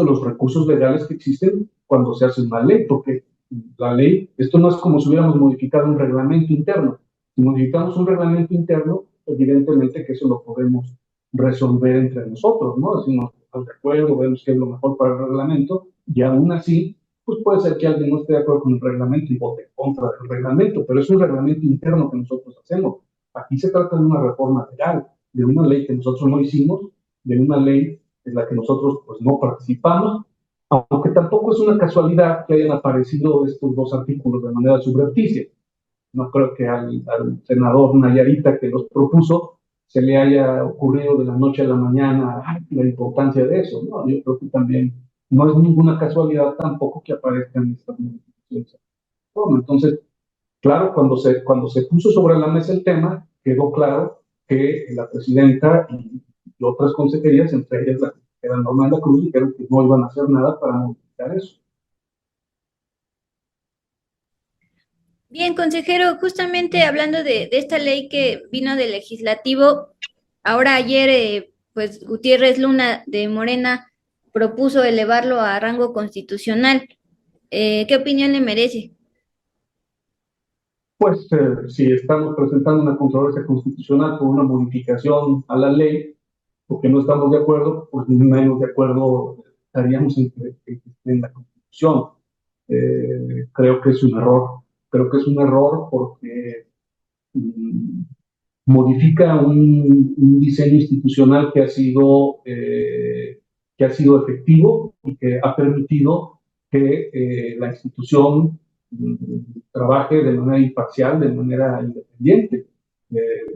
los recursos legales que existen cuando se hace una ley, porque la ley, esto no es como si hubiéramos modificado un reglamento interno. Si modificamos un reglamento interno, evidentemente que eso lo podemos resolver entre nosotros, ¿no? Decimos, estamos de acuerdo, vemos qué es lo mejor para el reglamento, y aún así, pues puede ser que alguien no esté de acuerdo con el reglamento y vote en contra del reglamento, pero es un reglamento interno que nosotros hacemos. Aquí se trata de una reforma legal, de una ley que nosotros no hicimos, de una ley en la que nosotros pues no participamos, aunque tampoco es una casualidad que hayan aparecido estos dos artículos de manera subrepticia. No creo que al senador Nayarita que los propuso se le haya ocurrido de la noche a la mañana la importancia de eso, ¿no? Yo creo que también no es ninguna casualidad tampoco que aparezcan estas modificaciones. Bueno, entonces, claro, cuando se puso sobre la mesa el tema, quedó claro que la presidenta y otras consejerías, entre ellas la consejera Norma de la Cruz, dijeron que no iban a hacer nada para modificar eso. Bien, consejero, justamente hablando de esta ley que vino del legislativo, ahora ayer, pues Gutiérrez Luna de Morena propuso elevarlo a rango constitucional. ¿Qué opinión le merece? Pues si estamos presentando una controversia constitucional por una modificación a la ley, porque no estamos de acuerdo, pues menos de acuerdo estaríamos en la Constitución. Creo que es un error. Creo que es un error porque modifica un diseño institucional que ha sido efectivo y que ha permitido que la institución trabaje de manera imparcial, de manera independiente.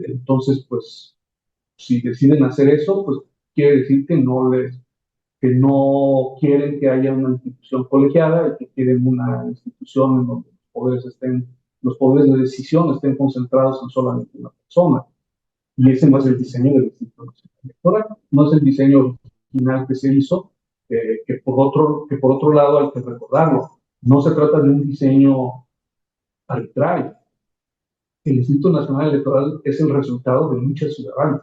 Entonces, pues, si deciden hacer eso, pues quiere decir que no quieren que haya una institución colegiada y que quieren una institución en donde los poderes de decisión estén concentrados en solamente una persona. Y ese no es el diseño del Instituto Nacional Electoral, no es el diseño original que se hizo, que por otro lado hay que recordarlo, no se trata de un diseño arbitrario. El Instituto Nacional Electoral es el resultado de luchas ciudadanas,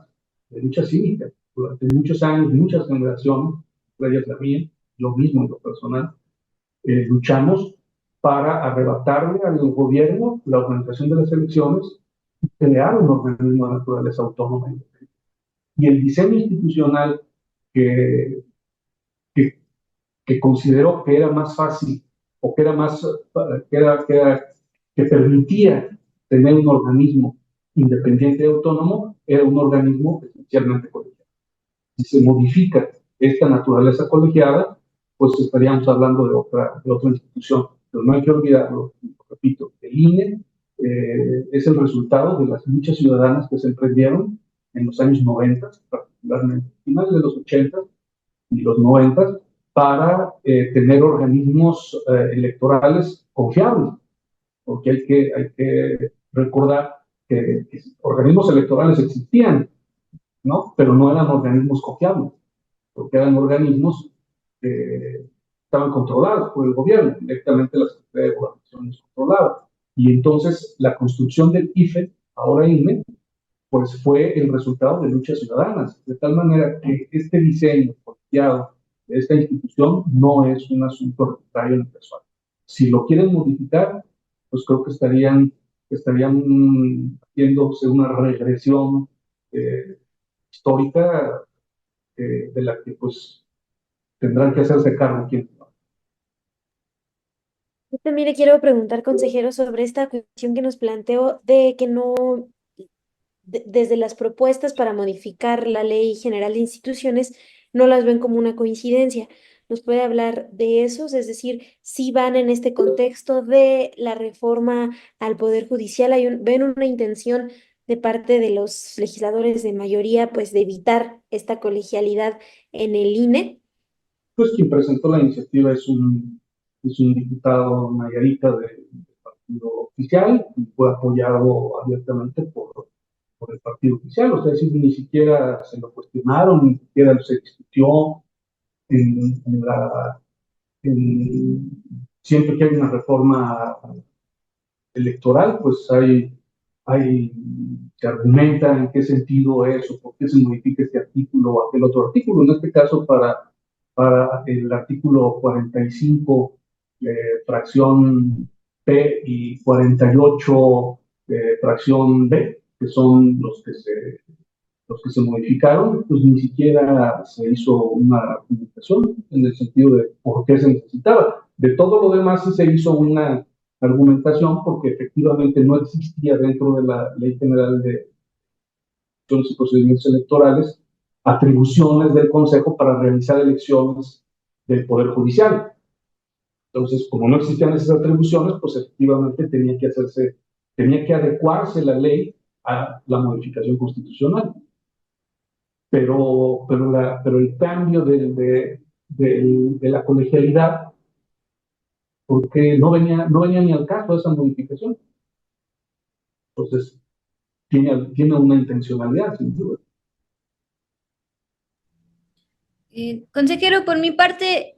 de luchas cívicas, durante muchos años, muchas generaciones, entre ellas la mía, yo mismo en lo personal, luchamos para arrebatarle al gobierno la organización de las elecciones y crear un organismo de naturaleza autónoma. Y el diseño institucional que consideró que era más fácil o que era más, que permitía tener un organismo independiente y autónomo, era un organismo esencialmente colegiado. Si se modifica esta naturaleza colegiada, pues estaríamos hablando de otra institución. Pero no hay que olvidarlo, repito, el INE es el resultado de las luchas ciudadanas que se emprendieron en los años 90, particularmente finales de los 80 y los 90, para tener organismos electorales confiables, porque hay que recordar que organismos electorales existían, ¿no? Pero no eran organismos confiables, porque eran organismos que estaban controlados por el gobierno, directamente la Secretaría de Gobernación los controlaba. Y entonces la construcción del IFE, ahora INE, pues fue el resultado de luchas ciudadanas, de tal manera que este diseño colegiado de esta institución no es un asunto arbitrario ni casual. Si lo quieren modificar, pues creo que estarían haciéndose una regresión histórica de la que pues tendrán que hacerse cargo quien. Yo también le quiero preguntar, consejero, sobre esta cuestión que nos planteó de que no, desde las propuestas para modificar la Ley General de Instituciones, no las ven como una coincidencia. ¿Nos puede hablar de esos? Es decir, si van en este contexto de la reforma al Poder Judicial, ven una intención de parte de los legisladores de mayoría, pues de evitar esta colegialidad en el INE. Pues quien presentó la iniciativa es un diputado nayarita del partido oficial y fue apoyado abiertamente por el partido oficial. O sea, es decir, ni siquiera se lo cuestionaron, ni siquiera se discutió siempre que hay una reforma electoral, pues se argumenta en qué sentido es o por qué se modifica este artículo o aquel otro artículo. En este caso, para el artículo 45, fracción P y 48, fracción B, que son los que se modificaron, pues ni siquiera se hizo una argumentación en el sentido de por qué se necesitaba. De todo lo demás sí se hizo una argumentación porque efectivamente no existía dentro de la Ley General de Elecciones y Procedimientos Electorales atribuciones del Consejo para realizar elecciones del Poder Judicial. Entonces, como no existían esas atribuciones, pues efectivamente tenía que adecuarse la ley a la modificación constitucional. Pero el cambio de la colegialidad, porque no venía ni al caso esa modificación. Entonces, tiene una intencionalidad, sin duda. Consejero, por mi parte,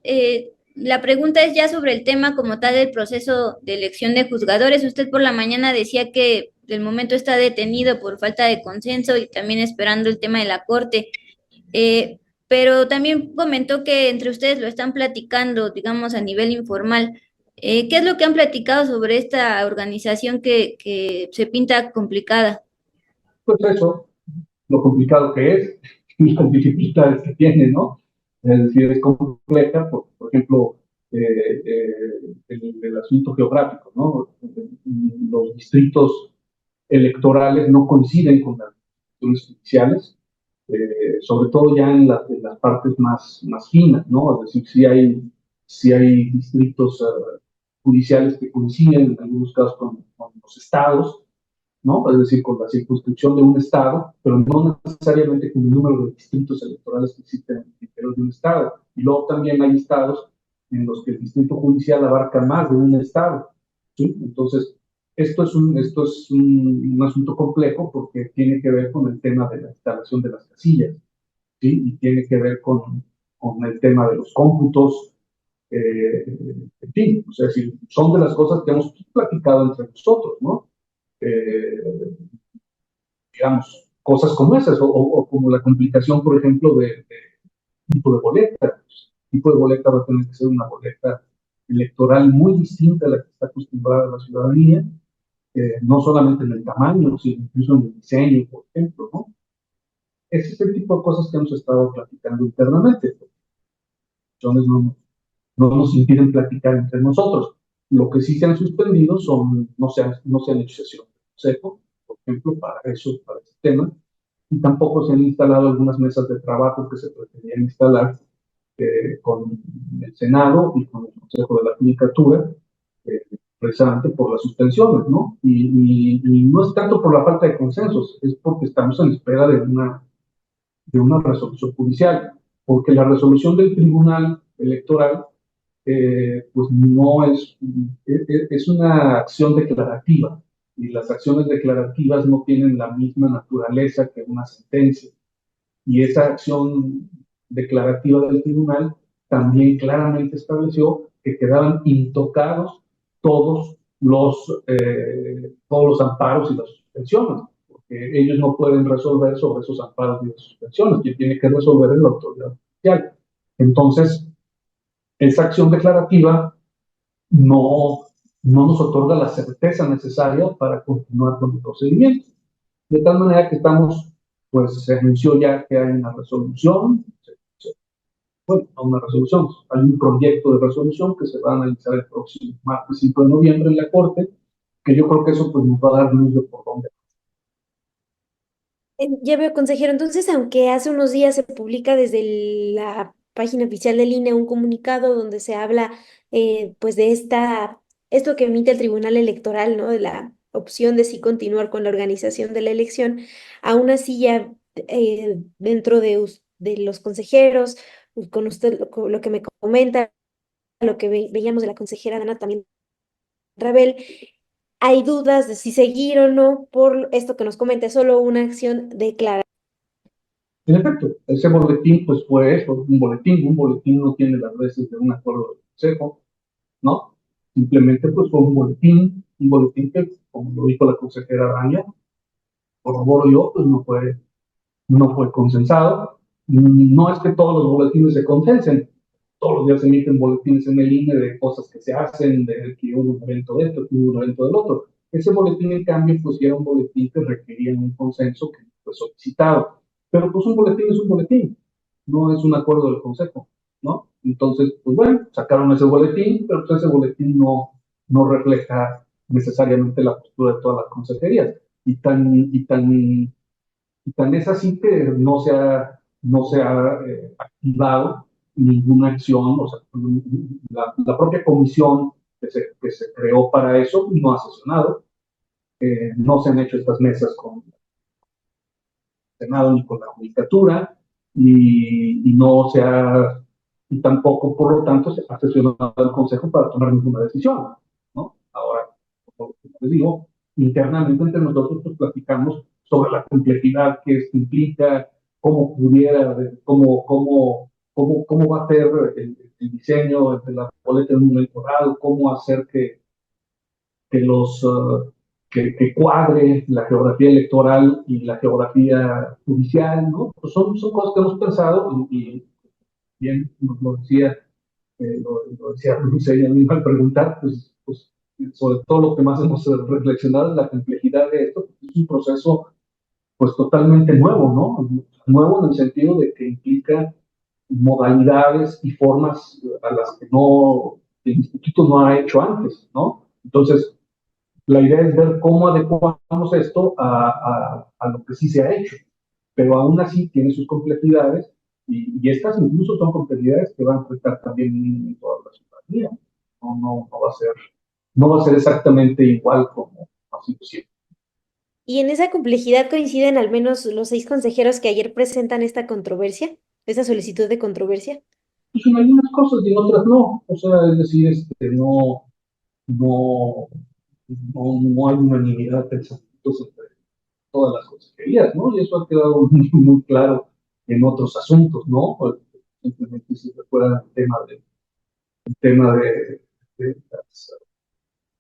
la pregunta es ya sobre el tema como tal del proceso de elección de juzgadores. Usted por la mañana decía que el momento está detenido por falta de consenso y también esperando el tema de la Corte. Pero también comentó que entre ustedes lo están platicando, digamos, a nivel informal. ¿Qué es lo que han platicado sobre esta organización que se pinta complicada? Pues eso, lo complicado que es, y las dificultades que tiene, ¿no? Es decir, es compleja, por ejemplo, el asunto geográfico, ¿no? Los distritos electorales no coinciden con las elecciones judiciales, sobre todo ya en las partes más finas, ¿no? Es decir, si hay distritos judiciales que coinciden en algunos casos con los estados, ¿no? Es decir, con la circunscripción de un estado, pero no necesariamente con el número de distritos electorales que existen en el interior de un estado. Y luego también hay estados en los que el distrito judicial abarca más de un estado, ¿sí? Entonces, esto es un asunto complejo porque tiene que ver con el tema de la instalación de las casillas, ¿sí? Y tiene que ver con el tema de los cómputos, en fin, o sea, son de las cosas que hemos platicado entre nosotros, ¿no? Digamos, cosas como esas, o como la complicación, por ejemplo, de tipo de boleta. El tipo de boleta va a tener que ser una boleta electoral muy distinta a la que está acostumbrada la ciudadanía, no solamente en el tamaño, sino incluso en el diseño, por ejemplo, ¿no? Ese es el tipo de cosas que hemos estado platicando internamente. Entonces no nos impiden platicar entre nosotros. Lo que sí se han suspendido no se han hecho sesiones de consejo, por ejemplo, para ese tema, y tampoco se han instalado algunas mesas de trabajo que se pretendían instalar con el Senado y con el Consejo de la Judicatura, precisamente por las suspensiones, ¿no? Y no es tanto por la falta de consensos, es porque estamos en espera de una resolución judicial, porque la resolución del Tribunal Electoral pues no es una acción declarativa, y las acciones declarativas no tienen la misma naturaleza que una sentencia. Y esa acción declarativa del tribunal también claramente estableció que quedaban intocados todos los amparos y las suspensiones, porque ellos no pueden resolver sobre esos amparos y las suspensiones, quien tiene que resolver es la autoridad judicial. Entonces, esa acción declarativa no, no nos otorga la certeza necesaria para continuar con el procedimiento. De tal manera que pues se anunció ya que hay una resolución, bueno, no una resolución, hay un proyecto de resolución que se va a analizar el próximo martes 5 de noviembre en la Corte, que yo creo que eso pues nos va a dar luz de por dónde. Ya veo, consejero. Entonces, aunque hace unos días se publica desde la página oficial del INE un comunicado donde se habla pues de esto que emite el Tribunal Electoral, ¿no? De la opción de sí continuar con la organización de la elección, aún así ya dentro de los consejeros, con usted con lo que me comenta, lo que veíamos de la consejera Dana también Rabel, hay dudas de si seguir o no por esto que nos comenta, es solo una acción declarativa. En efecto, ese boletín pues fue eso, un boletín no tiene las veces de un acuerdo del Consejo, ¿no? Simplemente pues fue un boletín que, como lo dijo la consejera Araña, corroboro yo, pues no fue consensado. No es que todos los boletines se consensen, todos los días se emiten boletines en el INE de cosas que se hacen, de que hubo un evento de esto, que hubo un evento del otro. Ese boletín, en cambio, pues era un boletín que requería un consenso que fue solicitado. Pero pues un boletín es un boletín, no es un acuerdo del Consejo, ¿no? Entonces, pues bueno, sacaron ese boletín, pero pues ese boletín no refleja necesariamente la postura de todas las consejerías. Y tan es así que no se ha activado ninguna acción, o sea, la propia comisión que se creó para eso no ha sesionado, no se han hecho estas mesas con el Senado ni con la Judicatura, y tampoco, por lo tanto, se ha sesionado el Consejo para tomar ninguna decisión, ¿no? Ahora, como les digo, internamente entre nosotros pues platicamos sobre la complejidad que esto implica, cómo va a ser el diseño de la boleta en un momento dado, cómo hacer que que cuadre la geografía electoral y la geografía judicial, ¿no? Pues son cosas que hemos pensado y bien nos lo decía Luis ahí al preguntar, pues sobre todo lo que más hemos reflexionado es la complejidad de esto. Es un proceso pues totalmente nuevo, ¿no? Nuevo en el sentido de que implica modalidades y formas a las que el instituto no ha hecho antes, ¿no? Entonces, la idea es ver cómo adecuamos esto a lo que sí se ha hecho, pero aún así tiene sus complejidades y estas incluso son complejidades que van a afectar también en toda la ciudadanía. No va a ser exactamente igual como ha sido siempre. Y en esa complejidad coinciden al menos los 6 consejeros que ayer presentan esta controversia, esta solicitud de controversia. Pues en algunas cosas y en otras no. O sea, es decir, no, no hay unanimidad de pensamientos entre todas las consejerías, ¿no? Y eso ha quedado muy claro en otros asuntos, ¿no? Pues, simplemente si se recuerda el tema de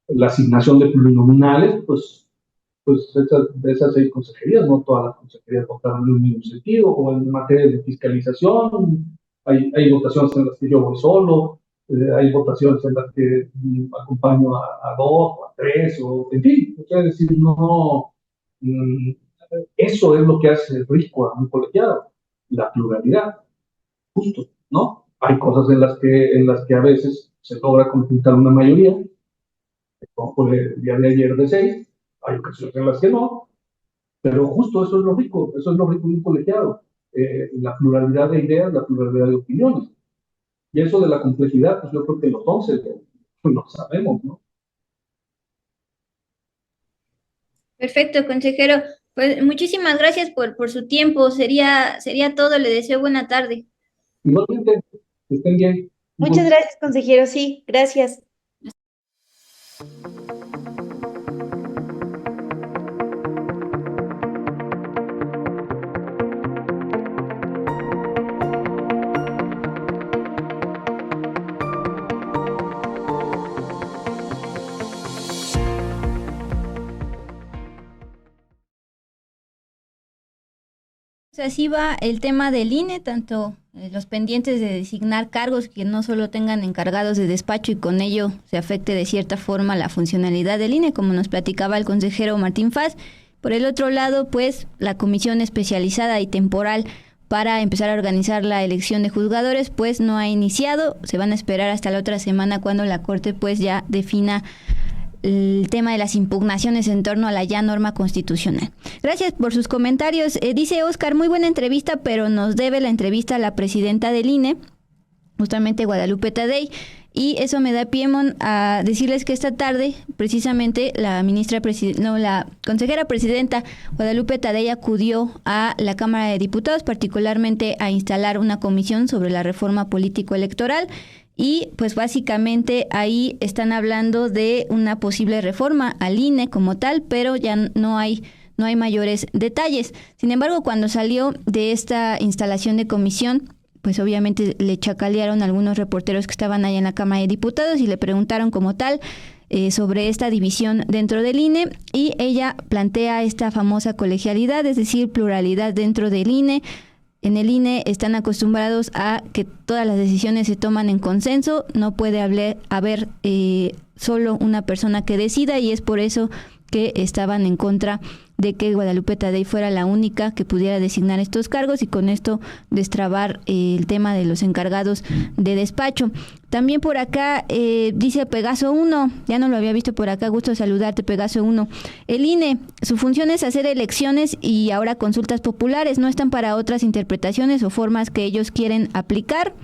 la asignación de plurinominales, pues de esas 6 consejerías, no todas las consejerías votaron en el mismo sentido, o en materia de fiscalización, hay votaciones en las que yo voy solo, hay votaciones en las que acompaño a 2 o a 3, o en fin, es decir, eso es lo que hace rico a un colegiado, la pluralidad, justo, ¿no? Hay cosas en las que a veces se logra conjuntar una mayoría, como fue el día de ayer de 6, hay ocasiones en las que no, pero justo eso es lo rico de un colegiado, la pluralidad de ideas, la pluralidad de opiniones. Y eso de la complejidad, pues yo creo que los 11 lo sabemos, ¿no? Perfecto, consejero. Pues muchísimas gracias por su tiempo. Sería todo. Le deseo buena tarde. Igualmente, que estén bien. Muchas gracias, consejero. Sí, gracias. Así va el tema del INE, tanto los pendientes de designar cargos que no solo tengan encargados de despacho y con ello se afecte de cierta forma la funcionalidad del INE, como nos platicaba el consejero Martín Faz. Por el otro lado, pues la comisión especializada y temporal para empezar a organizar la elección de juzgadores, pues no ha iniciado. Se van a esperar hasta la otra semana cuando la Corte pues ya defina el tema de las impugnaciones en torno a la ya norma constitucional. Gracias por sus comentarios. Dice Oscar, muy buena entrevista, pero nos debe la entrevista a la presidenta del INE, justamente Guadalupe Tadei, y eso me da pie, Mon, a decirles que esta tarde, precisamente, la consejera presidenta Guadalupe Tadei acudió a la Cámara de Diputados, particularmente a instalar una comisión sobre la reforma político-electoral. Y pues básicamente ahí están hablando de una posible reforma al INE como tal, pero ya no hay mayores detalles. Sin embargo, cuando salió de esta instalación de comisión, pues obviamente le chacalearon a algunos reporteros que estaban ahí en la Cámara de Diputados y le preguntaron como tal sobre esta división dentro del INE, y ella plantea esta famosa colegialidad, es decir, pluralidad dentro del INE. En el INE están acostumbrados a que todas las decisiones se toman en consenso, no puede haber solo una persona que decida, y es por eso que estaban en contra de que Guadalupe Tadei fuera la única que pudiera designar estos cargos y con esto destrabar el tema de los encargados de despacho. También por acá dice Pegaso 1, ya no lo había visto por acá, gusto saludarte Pegaso 1. El INE, su función es hacer elecciones y ahora consultas populares, no están para otras interpretaciones o formas que ellos quieren aplicar.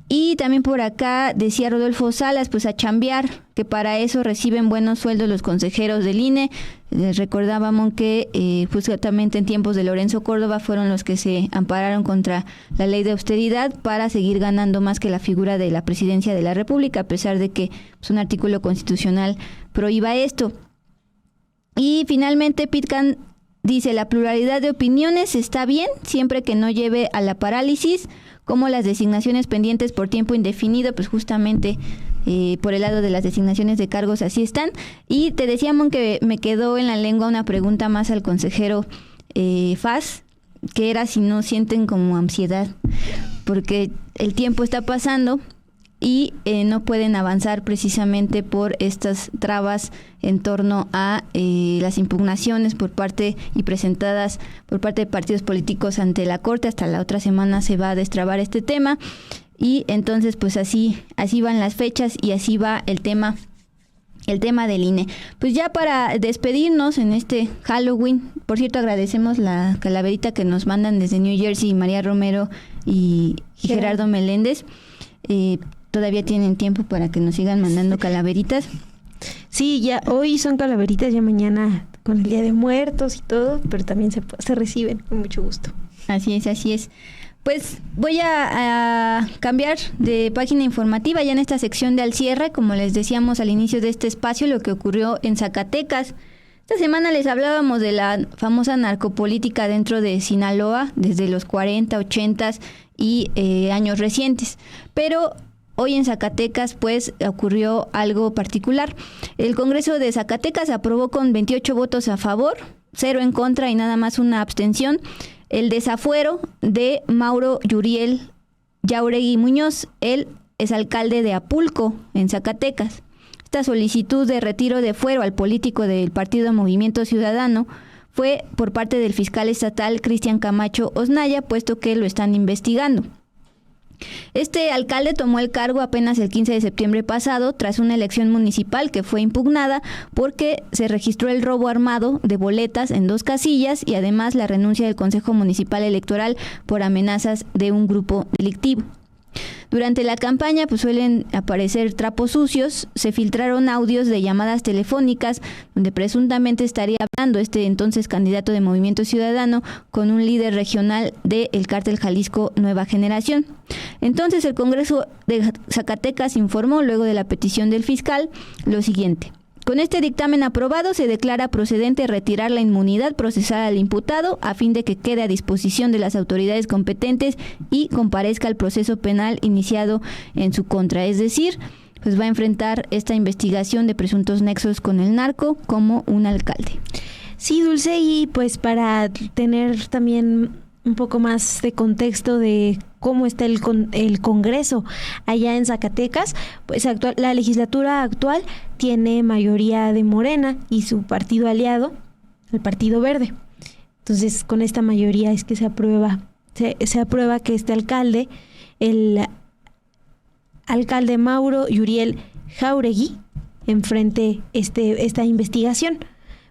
Y también por acá decía Rodolfo Salas, pues a chambear, que para eso reciben buenos sueldos los consejeros del INE. Les recordábamos que justamente en tiempos de Lorenzo Córdoba fueron los que se ampararon contra la ley de austeridad para seguir ganando más que la figura de la presidencia de la República, a pesar de que pues, un artículo constitucional prohíba esto. Y finalmente Pitcan dice, la pluralidad de opiniones está bien, siempre que no lleve a la parálisis, como las designaciones pendientes por tiempo indefinido, pues justamente por el lado de las designaciones de cargos así están. Y te decíamos que me quedó en la lengua una pregunta más al consejero Faz, que era si no sienten como ansiedad, porque el tiempo está pasando y no pueden avanzar precisamente por estas trabas en torno a las impugnaciones por parte y presentadas por parte de partidos políticos ante la Corte. Hasta la otra semana se va a destrabar este tema y entonces pues así van las fechas y así va el tema del INE. Pues ya para despedirnos en este Halloween, por cierto agradecemos la calaverita que nos mandan desde New Jersey María Romero y Gerardo Meléndez. Todavía tienen tiempo para que nos sigan mandando calaveritas. Sí, ya hoy son calaveritas, ya mañana con el Día de Muertos y todo, pero también se reciben con mucho gusto. Así es. Pues voy a cambiar de página informativa ya en esta sección de Al Cierre, como les decíamos al inicio de este espacio, lo que ocurrió en Zacatecas. Esta semana les hablábamos de la famosa narcopolítica dentro de Sinaloa, desde los 40, 80 y años recientes. Pero hoy en Zacatecas pues ocurrió algo particular. El Congreso de Zacatecas aprobó con 28 votos a favor, 0 en contra y nada más una abstención el desafuero de Mauro Yuriel Jauregui Muñoz, él es alcalde de Apulco, en Zacatecas. Esta solicitud de retiro de fuero al político del partido Movimiento Ciudadano fue por parte del fiscal estatal Cristian Camacho Osnaya, puesto que lo están investigando. Este alcalde tomó el cargo apenas el 15 de septiembre pasado, tras una elección municipal que fue impugnada porque se registró el robo armado de boletas en 2 casillas y además la renuncia del Consejo Municipal Electoral por amenazas de un grupo delictivo. Durante la campaña pues suelen aparecer trapos sucios, se filtraron audios de llamadas telefónicas donde presuntamente estaría hablando este entonces candidato de Movimiento Ciudadano con un líder regional del Cártel Jalisco Nueva Generación. Entonces el Congreso de Zacatecas informó luego de la petición del fiscal lo siguiente: con este dictamen aprobado se declara procedente retirar la inmunidad procesal al imputado a fin de que quede a disposición de las autoridades competentes y comparezca al proceso penal iniciado en su contra. Es decir, pues va a enfrentar esta investigación de presuntos nexos con el narco como un alcalde. Sí, Dulce, y pues para tener también un poco más de contexto de cómo está el Congreso allá en Zacatecas, pues la legislatura actual tiene mayoría de Morena y su partido aliado, el Partido Verde. Entonces, con esta mayoría es que se aprueba que este alcalde, el alcalde Mauro Yuriel Jáuregui, enfrente esta investigación,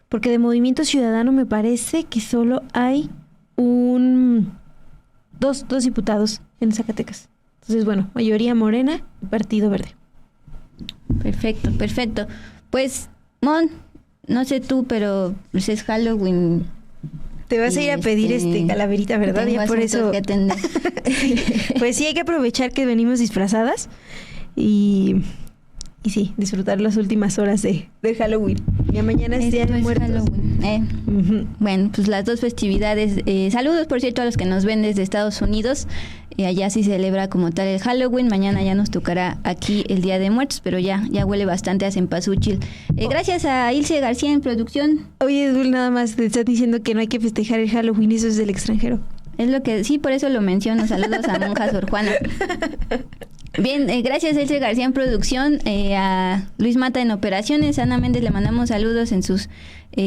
porque de Movimiento Ciudadano me parece que solo hay dos diputados en Zacatecas. Entonces, bueno, mayoría Morena y Partido Verde. Perfecto. Pues, Mon, no sé tú, pero pues es Halloween. Te vas a ir a pedir calaverita, ¿verdad? Ya por eso. Que atender. Pues sí, hay que aprovechar que venimos disfrazadas y sí, disfrutar las últimas horas de Halloween. Ya mañana es Día de Muertos. Halloween. Bueno, pues las 2 festividades. Saludos, por cierto, a los que nos ven desde Estados Unidos. Allá sí celebra como tal el Halloween. Mañana ya nos tocará aquí el Día de Muertos, pero ya huele bastante a cempasúchil. Gracias a Ilse García en producción. Oye, Dul, nada más te estás diciendo que no hay que festejar el Halloween, eso es del extranjero. Es lo que, sí, por eso lo menciono. Saludos a Monja Sor Juana. Bien, gracias a Ilse García en producción, a Luis Mata en operaciones, a Ana Méndez le mandamos saludos en sus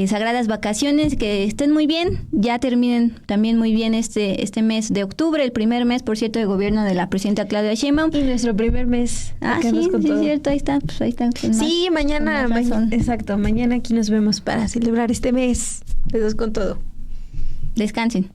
sagradas vacaciones, que estén muy bien, ya terminen también muy bien este mes de octubre, el primer mes, por cierto, de gobierno de la presidenta Claudia Sheinbaum. Y nuestro primer mes. Sí, es cierto, ahí está. Sí, mañana, exacto, mañana aquí nos vemos para celebrar este mes de Dos con Todo. Descansen.